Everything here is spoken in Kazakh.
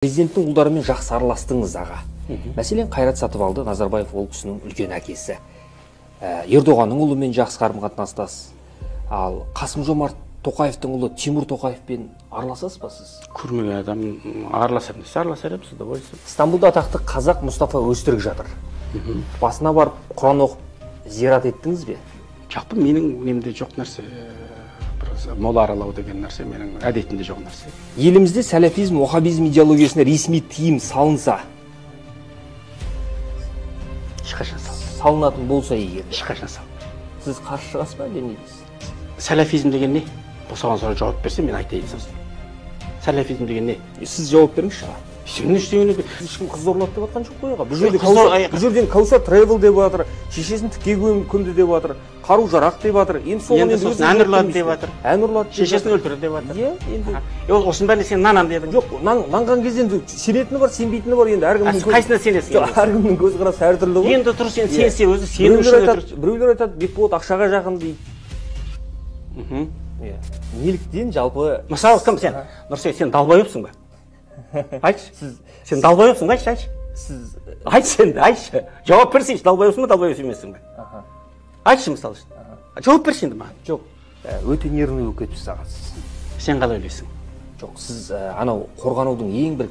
Президенттің ұлдарымен жақсы араластыңыз аға. Мәселен, Қайрат Сатыбалды Назарбаев ол кісінің үлкен әкесі. Ердоғанның ұлымен жақсы қарым-қатынастасыз. Ал Қасым-Жомарт Тоқаевтың ұлы Тимур Тоқаевпен араласасыз ба сіз? Көрмеген адам араласар емес, араласар емес, да бойсы. Стамбулда атақты қазақ Мұстафа Өзтүрік жатыр. Басына барып Құран оқып зиярат еттіңіз бе? Жоқ, менің немде жоқ нәрсе. Мола аралау деген нәрсе менің әдетімде жоқ нәрсе. Елімізде сәләфизм, уахабизм идеологиясына ресми тыйым салынса, Ешқашан салынатын болса егер, ешқашан сіз қарсы шығасыз ба, әлде не дейсіз? Сәләфизм деген не? Осыған сұрақ жауап берсе, мен айтайын сосын. Сәләфизм деген не? Сіз жауап беріңізші. Сен ештеңені ешкім қыз зорлады деп жатқан жоқ қой аға. Бұл жерден Каусар Travel деп жатыр, шешесін тікке көмді деп жатыр, қару жарақ деп жатыр. Енді сосын ән ұрлады деп жатыр. Ән ұрлады. Шешесін өлтірді деп жатыр. Иә, енді. Осының бәріне сен нанам дедің. Жоқ, нанған кезде енді сенетіні бар, сенбейтіні бар, енді әркімнің қайсына сенесің? Әркімнің көзқарасы әртүрлі ғой. Енді тұр сен сенсе өзі сенің үшін отыр. Біреулер айтады, Бекболат ақшаға жақын дейді. Неліктен жалпы мысалы кім сен? Нұрсей, сен далбайыпсың ба? Айтшы. Сен далбайыпсың ба? Айтшы. Сіз айтшы сен, айтшы. Жауап берсейші, далбайыпсың ба, далбайып емессің ба? Айтшы мысалы. Жауап берші енді маған. Жоқ, өте нервный болып кетіпсіз аға сіз. Сен қалай ойлайсың? Жоқ, сіз анау қорғанудың ең бір